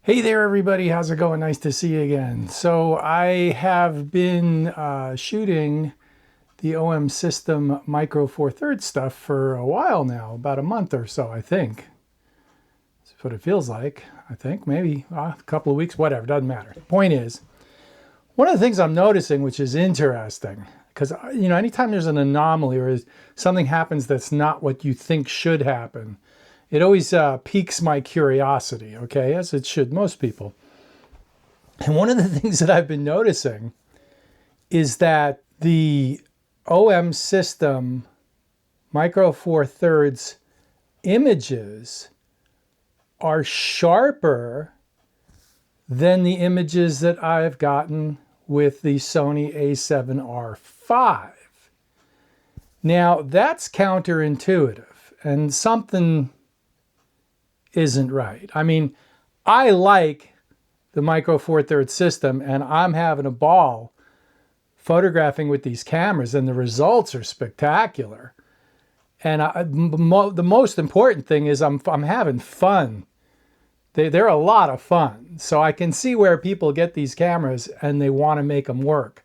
Hey there, everybody. How's it going? Nice to see you again. So I have been shooting the OM System Micro Four Thirds stuff for a while now, about a month or so, I think. That's what it feels like. I think maybe a couple of weeks, whatever, doesn't matter. The point is, one of the things I'm noticing, which is interesting, because anytime there's an anomaly or something happens that's not what you think should happen, it always piques my curiosity, okay, as it should most people. And one of the things that I've been noticing is that the OM System Micro Four Thirds images are sharper than the images that I've gotten with the Sony a7R5. Now, that's counterintuitive, and something isn't right. I mean, I like the Micro Four Thirds system, and I'm having a ball photographing with these cameras, and the results are spectacular. And the most important thing is I'm having fun. They're a lot of fun. So I can see where people get these cameras and they want to make them work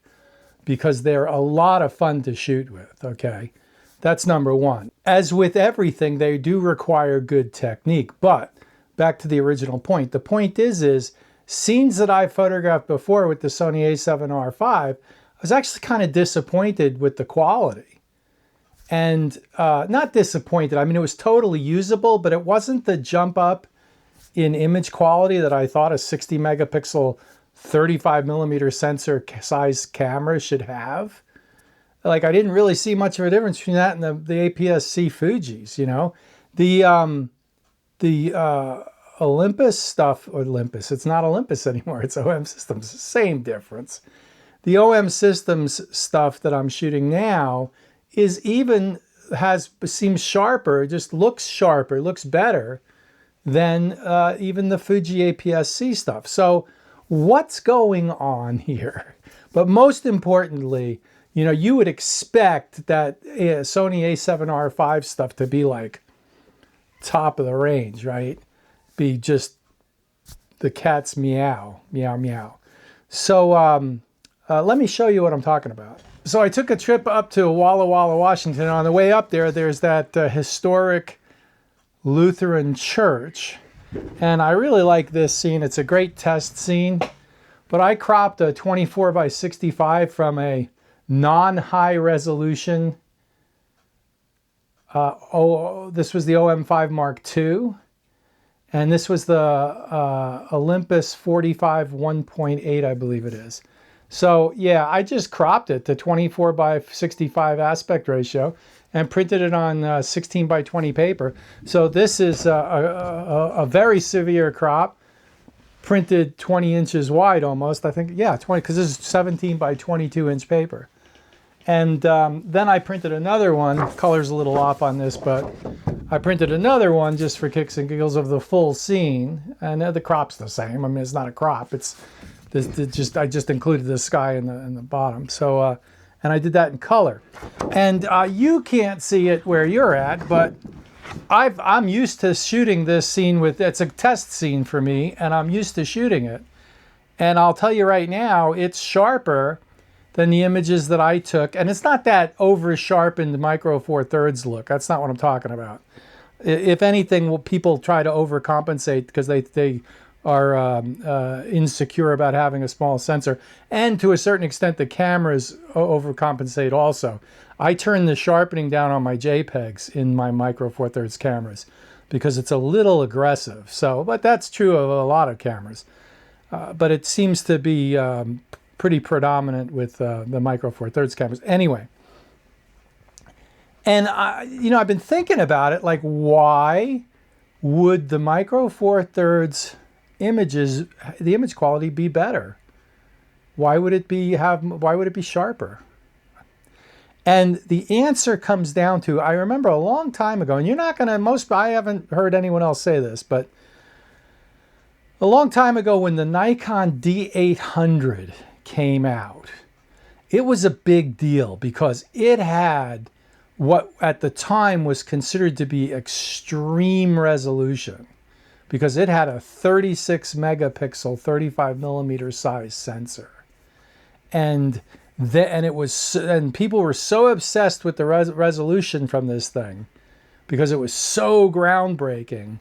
because they're a lot of fun to shoot with, okay? That's number one. As with everything, they do require good technique. But back to the original point. The point is scenes that I photographed before with the Sony a7R5, I was actually kind of disappointed with the quality. And not disappointed. I mean, it was totally usable, but it wasn't the jump up in image quality that I thought a 60 megapixel 35 millimeter sensor size camera should have. Like, I didn't really see much of a difference between that and the APS-C Fujis, you know. The Olympus stuff, or Olympus, it's not Olympus anymore, it's OM Systems, same difference. The OM Systems stuff that I'm shooting now seems sharper, just looks sharper, looks better than even the Fuji APS-C stuff. So what's going on here? But most importantly, you would expect that Sony a7R5 stuff to be like top of the range, right? Be just the cat's meow, meow, meow. So let me show you what I'm talking about. So I took a trip up to Walla Walla, Washington. On the way up there's that historic Lutheran church. And I really like this scene. It's a great test scene. But I cropped a 24 by 65 from a non-high resolution. This was the OM5 Mark II. And this was the Olympus 45 1.8, I believe it is. So yeah, I just cropped it to 24 by 65 aspect ratio and printed it on 16 by 20 paper. So this is a very severe crop, printed 20 inches wide almost. I think, yeah, 20, because this is 17 by 22 inch paper. And then I printed another one. Color's a little off on this, but I printed another one just for kicks and giggles of the full scene. And the crop's the same. I mean, it's not a crop. I just included the sky in the bottom. So, and I did that in color. And you can't see it where you're at, but I'm used to shooting this scene it's a test scene for me, and I'm used to shooting it. And I'll tell you right now, it's sharper than the images that I took. And it's not that over-sharpened Micro Four Thirds look. That's not what I'm talking about. If anything, people try to overcompensate because they are insecure about having a small sensor. And to a certain extent, the cameras overcompensate also. I turn the sharpening down on my JPEGs in my Micro Four Thirds cameras because it's a little aggressive. But that's true of a lot of cameras. But it seems to be pretty predominant with the Micro Four Thirds cameras. Anyway, and I've been thinking about it, like, why would the Micro Four Thirds images, the image quality, be better? Why would it be sharper? And the answer comes down to, I remember a long time ago, and I haven't heard anyone else say this, but a long time ago when the Nikon D800 came out, it was a big deal because it had what at the time was considered to be extreme resolution. because it had a 36 megapixel, 35 millimeter size sensor. And people were so obsessed with the resolution from this thing because it was so groundbreaking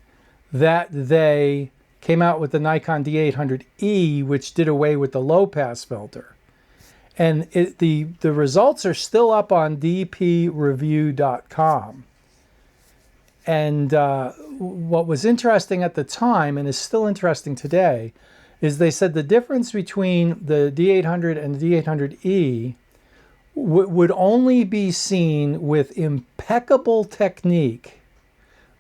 that they came out with the Nikon D800E, which did away with the low pass filter. And the results are still up on dpreview.com. And what was interesting at the time, and is still interesting today, is they said the difference between the D800 and the D800E would only be seen with impeccable technique,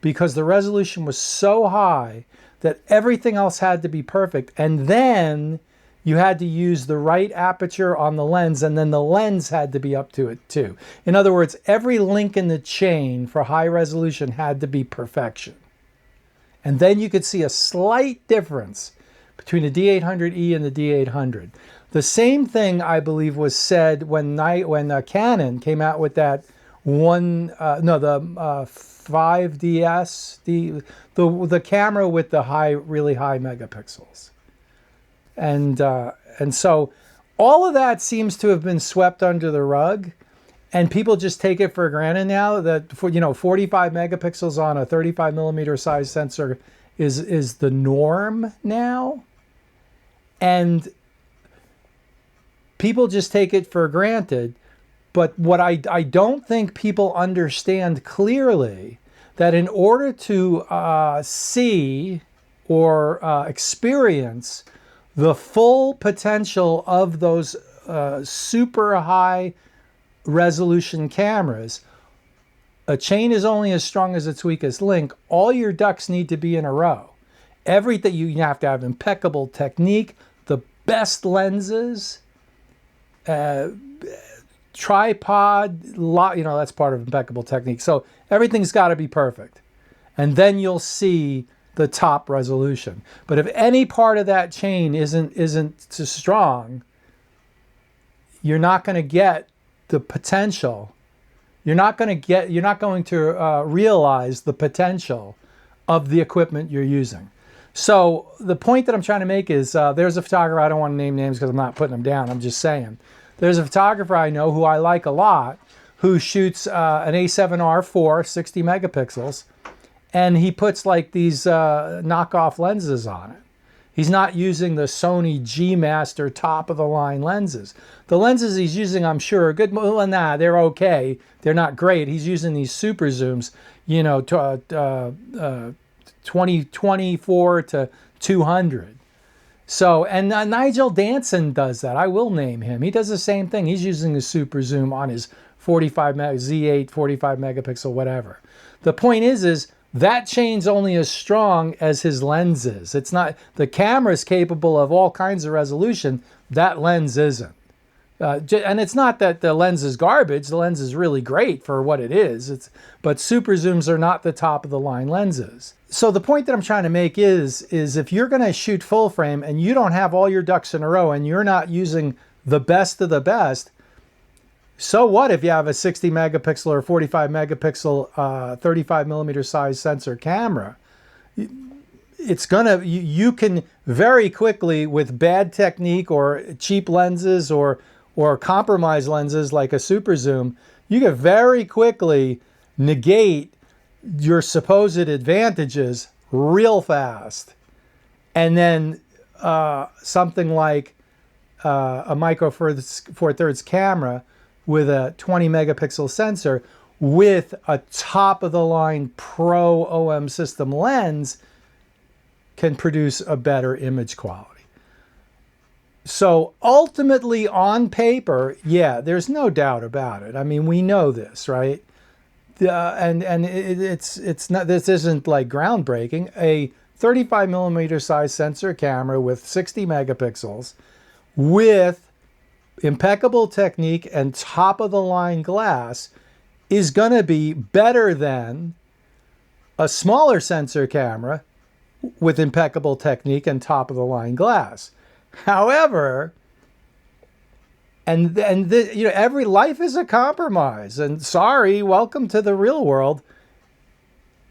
because the resolution was so high that everything else had to be perfect. And then you had to use the right aperture on the lens, and then the lens had to be up to it too. In other words, every link in the chain for high resolution had to be perfection. And then you could see a slight difference between the D800E and the D800. The same thing, I believe, was said when Canon came out with that 5DS, the camera with the really high megapixels. And so all of that seems to have been swept under the rug, and people just take it for granted now that 45 megapixels on a 35 millimeter size sensor is the norm now. And people just take it for granted. But what I don't think people understand clearly, that in order to see or experience the full potential of those super high resolution cameras, a chain is only as strong as its weakest link. All your ducks need to be in a row. Everything, you have to have impeccable technique, the best lenses, tripod, that's part of impeccable technique. So everything's got to be perfect. And then you'll see the top resolution. But if any part of that chain isn't too strong, you're not going to get the potential. You're not going to realize the potential of the equipment you're using. So the point that I'm trying to make is there's a photographer, I don't want to name names because I'm not putting them down, I'm just saying. There's a photographer I know who I like a lot, who shoots an A7R4, 60 megapixels, and he puts like these knockoff lenses on it. He's not using the Sony G Master top-of-the-line lenses. The lenses he's using, I'm sure, are good. Well, they're okay. They're not great. He's using these super zooms, 2024 to 200. So, and Nigel Danson does that. I will name him. He does the same thing. He's using a super zoom on his Z8, 45 megapixel, whatever. The point is that chain's only as strong as his lens is. It's not, the camera's capable of all kinds of resolution. That lens isn't. And it's not that the lens is garbage. The lens is really great for what it is. But super zooms are not the top of the line lenses. So the point that I'm trying to make is if you're going to shoot full frame and you don't have all your ducks in a row and you're not using the best of the best, so what if you have a 60 megapixel or 45 megapixel 35 millimeter size sensor camera? It's gonna, you can very quickly, with bad technique or cheap lenses or compromised lenses like a super zoom, you can very quickly negate your supposed advantages real fast. And then something like a Micro Four Thirds camera with a 20 megapixel sensor with a top of the line Pro OM system lens can produce a better image quality. So ultimately on paper, yeah, there's no doubt about it. I mean, we know this, right? It's not, this isn't like groundbreaking. A 35 millimeter size sensor camera with 60 megapixels with impeccable technique and top of the line glass is going to be better than a smaller sensor camera with impeccable technique and top of the line glass. However, every life is a compromise, and sorry, welcome to the real world.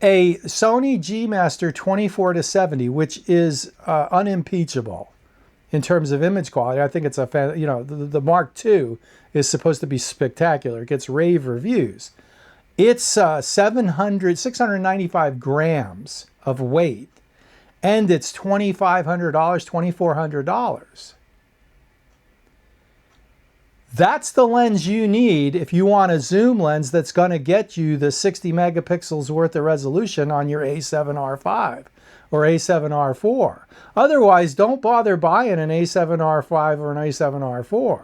A Sony G Master 24-70, which is unimpeachable in terms of image quality. I think it's a, you know, the Mark II is supposed to be spectacular. It gets rave reviews. It's 695 grams of weight, and it's $2,500, $2,400. That's the lens you need if you want a zoom lens that's going to get you the 60 megapixels worth of resolution on your A7R5 or A7R4. Otherwise, don't bother buying an A7R5 or an A7R4,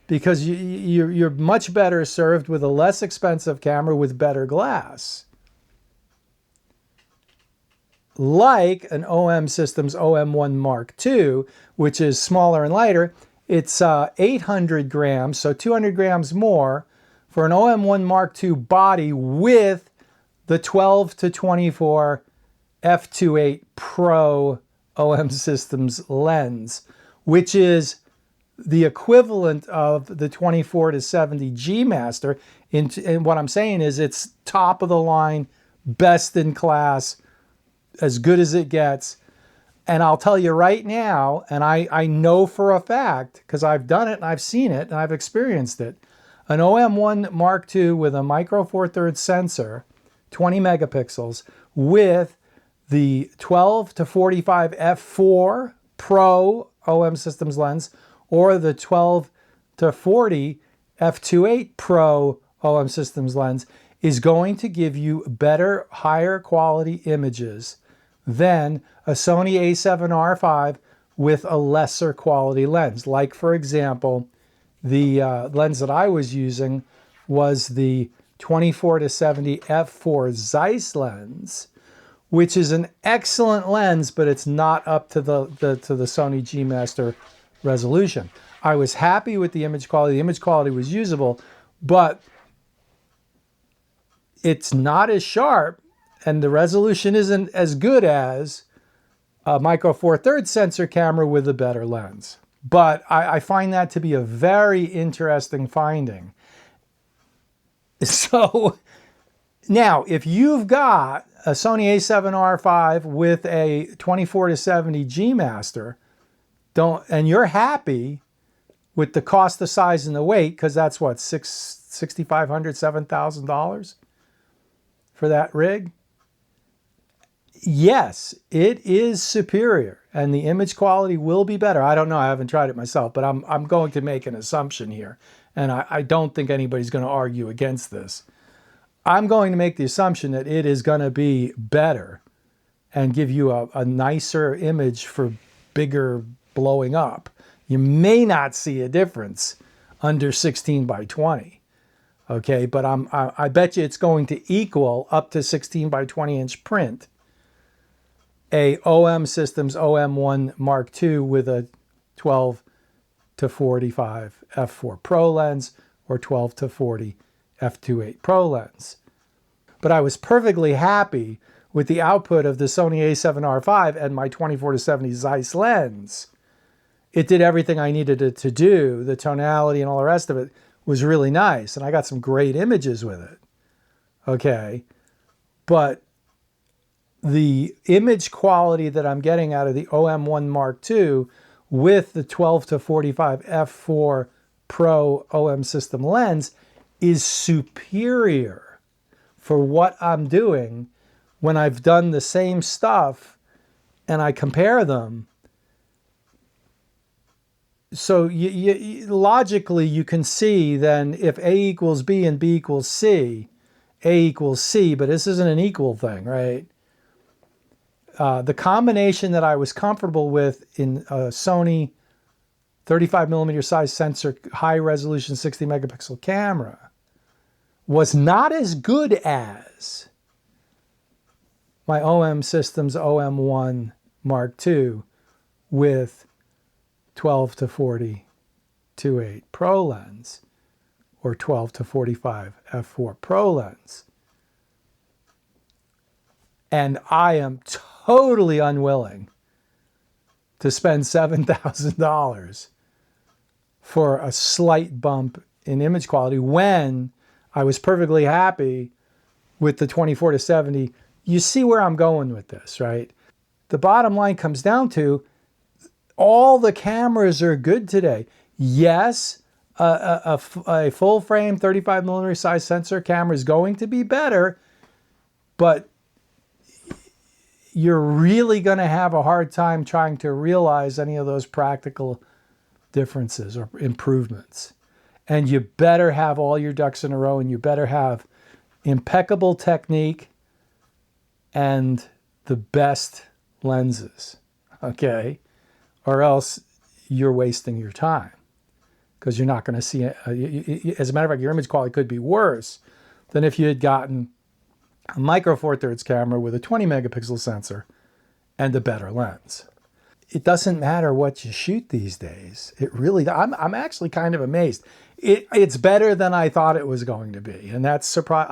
because you're much better served with a less expensive camera with better glass. Like an OM Systems OM1 Mark II, which is smaller and lighter. It's 800 grams, so 200 grams more for an OM1 Mark II body with the 12-24 F2.8 Pro OM Systems lens, which is the equivalent of the 24-70 G Master. And what I'm saying is it's top of the line, best in class, as good as it gets. And I'll tell you right now, and I know for a fact, because I've done it and I've seen it and I've experienced it, an OM1 Mark II with a micro four thirds sensor, 20 megapixels, with the 12-45 f4 Pro OM Systems lens, or the 12-40 f2.8 Pro OM Systems lens, is going to give you better, higher quality images than a Sony a7R5 with a lesser quality lens. Like, for example, the lens that I was using was the 24-70 f4 Zeiss lens, which is an excellent lens, but it's not up to the Sony G Master resolution. I was happy with the image quality. The image quality was usable, but it's not as sharp, and the resolution isn't as good as a micro four thirds sensor camera with a better lens. But I find that to be a very interesting finding. So now, if you've got a Sony a7R5 with a 24-70 G Master, and you're happy with the cost, the size, and the weight, because that's what, $6,500, $7,000 for that rig? Yes, it is superior, and the image quality will be better. I don't know, I haven't tried it myself, but I'm going to make an assumption here, and I don't think anybody's going to argue against this. I'm going to make the assumption that it is going to be better and give you a nicer image for bigger blowing up. You may not see a difference under 16:20. Okay, but I bet you it's going to equal up to 16:20 inch print a OM Systems OM1 Mark II with a 12-45 f4 Pro lens or 12-40 f2.8 Pro lens. But I was perfectly happy with the output of the Sony a7R5 and my 24-70 Zeiss lens. It did everything I needed it to do. The tonality and all the rest of it was really nice, and I got some great images with it. Okay, but the image quality that I'm getting out of the OM1 Mark II with the 12-45 f4 Pro OM System lens is superior for what I'm doing when I've done the same stuff and I compare them. So logically, you can see then if A equals B and B equals C, A equals C, but this isn't an equal thing, right? The combination that I was comfortable with in a Sony 35mm size sensor, high resolution 60 megapixel camera was not as good as my OM Systems OM1 Mark II with 12-40 2.8 Pro lens or 12-45 f4 Pro lens. And I am totally unwilling to spend $7,000 for a slight bump in image quality when I was perfectly happy with the 24-70. You see where I'm going with this, right? The bottom line comes down to all the cameras are good today. Yes, a full frame 35mm size sensor camera is going to be better, but you're really going to have a hard time trying to realize any of those practical differences or improvements. And you better have all your ducks in a row, and you better have impeccable technique and the best lenses, okay? Or else you're wasting your time, because you're not going to see it. As a matter of fact, your image quality could be worse than if you had gotten a micro four thirds camera with a 20 megapixel sensor and a better lens. It doesn't matter what you shoot these days. It really, I'm actually kind of amazed. It's better than I thought it was going to be. And that's surprised.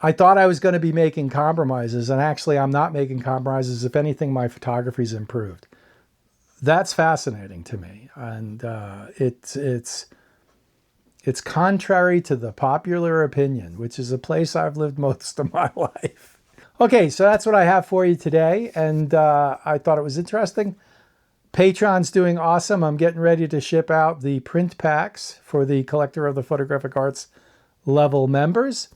I thought I was going to be making compromises, and actually I'm not making compromises. If anything, my photography's improved. That's fascinating to me. And it's contrary to the popular opinion, which is a place I've lived most of my life. Okay, so that's what I have for you today, and I thought it was interesting. Patreon's doing awesome. I'm getting ready to ship out the print packs for the Collector of the Photographic Arts level members,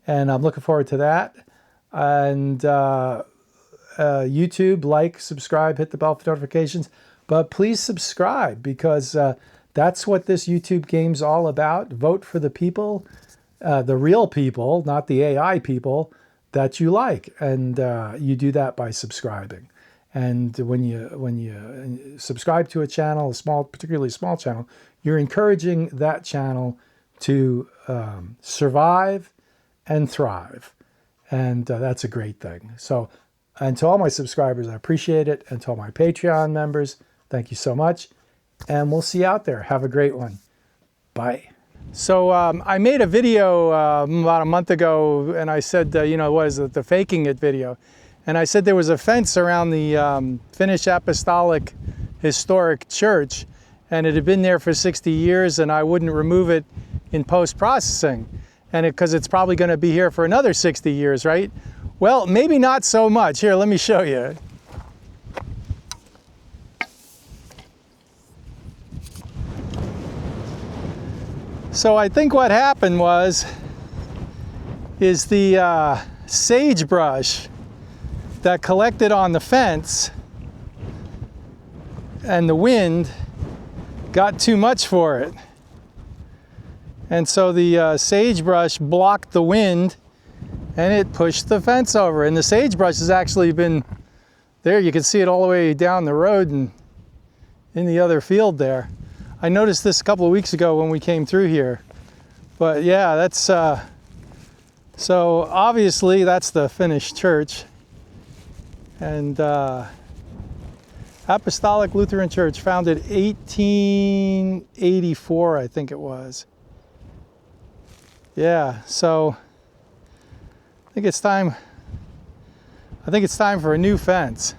and I'm looking forward to that. And YouTube, like, subscribe, hit the bell for notifications, but please subscribe, because that's what this YouTube game's all about. Vote for the people, the real people, not the AI people, that you like, and you do that by subscribing. And when you subscribe to a channel, particularly small channel, you're encouraging that channel to survive and thrive, and that's a great thing. So, and to all my subscribers, I appreciate it, and to all my Patreon members, thank you so much, and we'll see you out there. Have a great one. Bye. So I made a video about a month ago, and I said, you know, what is it, the faking it video. And I said there was a fence around the Finnish Apostolic Historic Church, and it had been there for 60 years, and I wouldn't remove it in post-processing, and because it's probably going to be here for another 60 years, right? Well, maybe not so much. Here, let me show you. So I think what happened is the sagebrush that collected on the fence and the wind got too much for it. And so the sagebrush blocked the wind, and it pushed the fence over. And the sagebrush has actually been there. You can see it all the way down the road and in the other field there. I noticed this a couple of weeks ago when we came through here. But yeah, that's, so obviously that's the Finnish church. And Apostolic Lutheran Church, founded 1884, I think it was. Yeah, so I think it's time for a new fence.